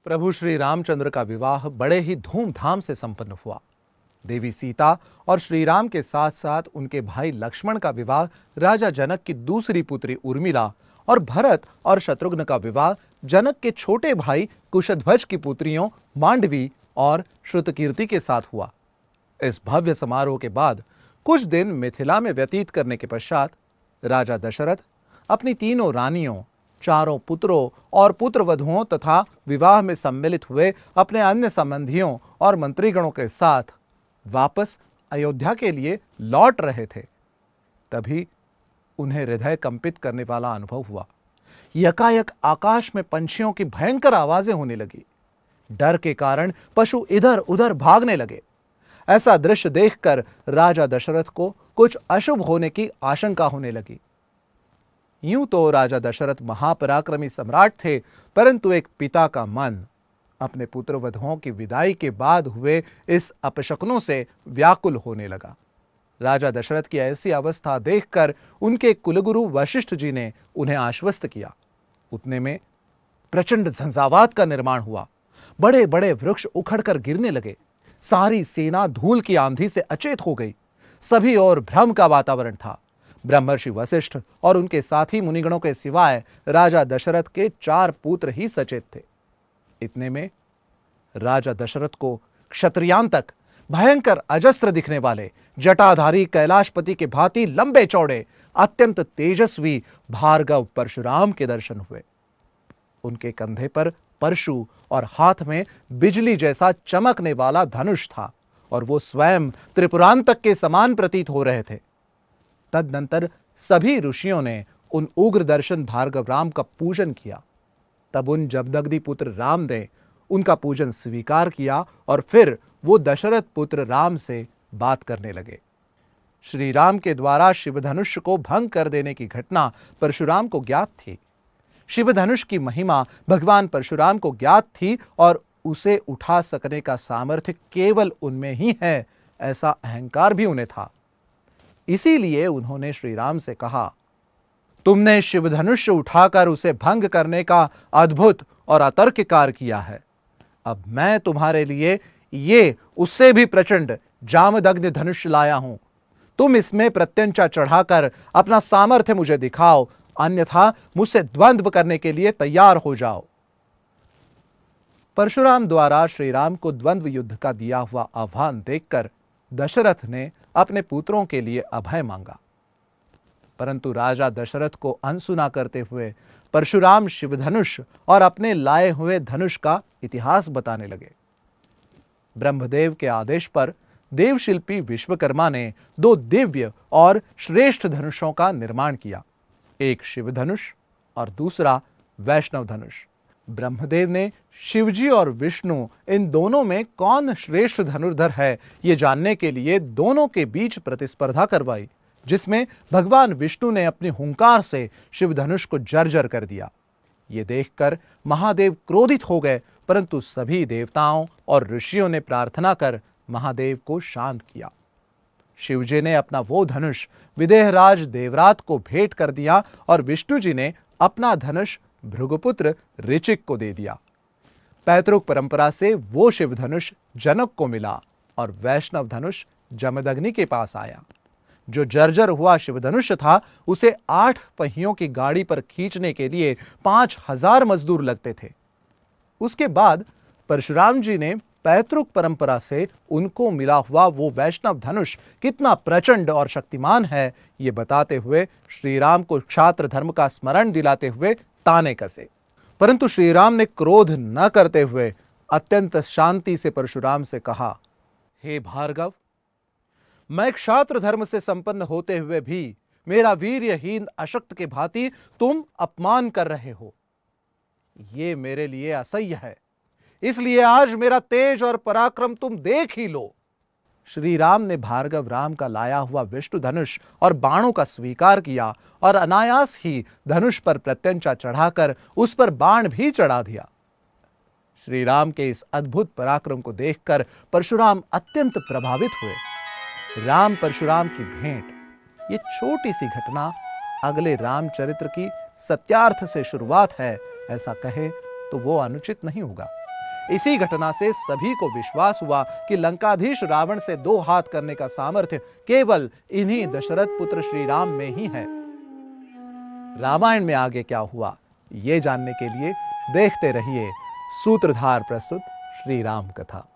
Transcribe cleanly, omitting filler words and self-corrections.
प्रभु श्री रामचंद्र का विवाह बड़े ही धूमधाम से संपन्न हुआ। देवी सीता और श्री राम के साथ साथ उनके भाई लक्ष्मण का विवाह राजा जनक की दूसरी पुत्री उर्मिला और भरत और शत्रुघ्न का विवाह जनक के छोटे भाई कुशध्वज की पुत्रियों मांडवी और श्रुतकीर्ति के साथ हुआ। इस भव्य समारोह के बाद कुछ दिन मिथिला में व्यतीत करने के पश्चात राजा दशरथ अपनी तीनों रानियों, चारों पुत्रों और पुत्रवधुओं तथा विवाह में सम्मिलित हुए अपने अन्य संबंधियों और मंत्रीगणों के साथ वापस अयोध्या के लिए लौट रहे थे। तभी उन्हें हृदय कंपित करने वाला अनुभव हुआ। यकायक आकाश में पंछियों की भयंकर आवाजें होने लगी। डर के कारण पशु इधर उधर भागने लगे। ऐसा दृश्य देखकर राजा दशरथ को कुछ अशुभ होने की आशंका होने लगी। यूं तो राजा दशरथ महापराक्रमी सम्राट थे, परंतु एक पिता का मन अपने पुत्रवधुओं की विदाई के बाद हुए इस अपशकुनों से व्याकुल होने लगा। राजा दशरथ की ऐसी अवस्था देखकर उनके कुलगुरु वशिष्ठ जी ने उन्हें आश्वस्त किया। उतने में प्रचंड झंझावात का निर्माण हुआ। बड़े बड़े वृक्ष उखड़कर गिरने लगे। सारी सेना धूल की आंधी से अचेत हो गई। सभी ओर भ्रम का वातावरण था। ब्रह्मर्षि वशिष्ठ और उनके साथी मुनिगणों के सिवाय राजा दशरथ के 4 पुत्र ही सचेत थे। इतने में राजा दशरथ को क्षत्रियांतक, भयंकर अजस्त्र दिखने वाले, जटाधारी कैलाशपति के भांति लंबे चौड़े, अत्यंत तेजस्वी भार्गव परशुराम के दर्शन हुए। उनके कंधे पर परशु और हाथ में बिजली जैसा चमकने वाला धनुष था और वो स्वयं त्रिपुरांतक के समान प्रतीत हो रहे थे। तदनंतर सभी ऋषियों ने उन उग्र दर्शन भार्गव राम का पूजन किया। तब उन जमदग्नि पुत्र राम ने उनका पूजन स्वीकार किया और फिर वो दशरथ पुत्र राम से बात करने लगे। श्री राम के द्वारा शिवधनुष को भंग कर देने की घटना परशुराम को ज्ञात थी। शिवधनुष की महिमा भगवान परशुराम को ज्ञात थी और उसे उठा सकने का सामर्थ्य केवल उनमें ही है, ऐसा अहंकार भी उन्हें था। इसीलिए उन्होंने श्री राम से कहा, तुमने शिवधनुष उठाकर उसे भंग करने का अद्भुत और अतर्क कार्य किया है। अब मैं तुम्हारे लिए ये उससे भी प्रचंड जामदग्नि धनुष लाया हूं। तुम इसमें प्रत्यंचा चढ़ाकर अपना सामर्थ्य मुझे दिखाओ, अन्यथा मुझसे द्वंद्व करने के लिए तैयार हो जाओ। परशुराम द्वारा श्री राम को द्वंद्व युद्ध का दिया हुआ आह्वान देखकर दशरथ ने अपने पुत्रों के लिए अभय मांगा, परंतु राजा दशरथ को अनसुना करते हुए परशुराम शिवधनुष और अपने लाए हुए धनुष का इतिहास बताने लगे। ब्रह्मदेव के आदेश पर देवशिल्पी विश्वकर्मा ने 2 दिव्य और श्रेष्ठ धनुषों का निर्माण किया, एक शिवधनुष और दूसरा वैष्णव धनुष। ब्रह्मदेव ने शिवजी और विष्णु इन दोनों में कौन श्रेष्ठ धनुर्धर है ये जानने के लिए दोनों के बीच प्रतिस्पर्धा करवाई, जिसमें भगवान विष्णु ने अपनी हुंकार से शिवधनुष को जर्जर कर दिया। ये देखकर महादेव क्रोधित हो गए, परंतु सभी देवताओं और ऋषियों ने प्रार्थना कर महादेव को शांत किया। शिवजी ने अपना वो धनुष विदेहराज देवरात को भेंट कर दिया और विष्णु जी ने अपना धनुष भृगुपुत्र ऋचिक को दे दिया। पैतृक परंपरा से वो शिवधनुष जनक को मिला और वैष्णव धनुष जमदग्नि के पास आया। जो जर्जर हुआ शिवधनुष था उसे 8 पहियों की गाड़ी पर खींचने के लिए 5000 मजदूर लगते थे। उसके बाद परशुराम जी ने पैतृक परंपरा से उनको मिला हुआ वो वैष्णव धनुष कितना प्रचंड और शक्तिमान है ये बताते हुए श्री राम को क्षात्र धर्म का स्मरण दिलाते हुए ताने कसे, परंतु श्री राम ने क्रोध न करते हुए अत्यंत शांति से परशुराम से कहा, हे भार्गव, मैं क्षात्र धर्म से संपन्न होते हुए भी मेरा वीर्यहीन अशक्त के भांति तुम अपमान कर रहे हो। ये मेरे लिए असह्य है, इसलिए आज मेरा तेज और पराक्रम तुम देख ही लो। श्री राम ने भार्गव राम का लाया हुआ विष्णु धनुष और बाणों का स्वीकार किया और अनायास ही धनुष पर प्रत्यंचा चढ़ाकर उस पर बाण भी चढ़ा दिया। श्री राम के इस अद्भुत पराक्रम को देखकर परशुराम अत्यंत प्रभावित हुए। राम परशुराम की भेंट, ये छोटी सी घटना अगले रामचरित्र की सत्यार्थ से शुरुआत है, ऐसा कहे तो वो अनुचित नहीं होगा। इसी घटना से सभी को विश्वास हुआ कि लंकाधीश रावण से दो हाथ करने का सामर्थ्य केवल इन्हीं दशरथ पुत्र श्री राम में ही है। रामायण में आगे क्या हुआ, ये जानने के लिए देखते रहिए सूत्रधार प्रस्तुत श्री राम कथा।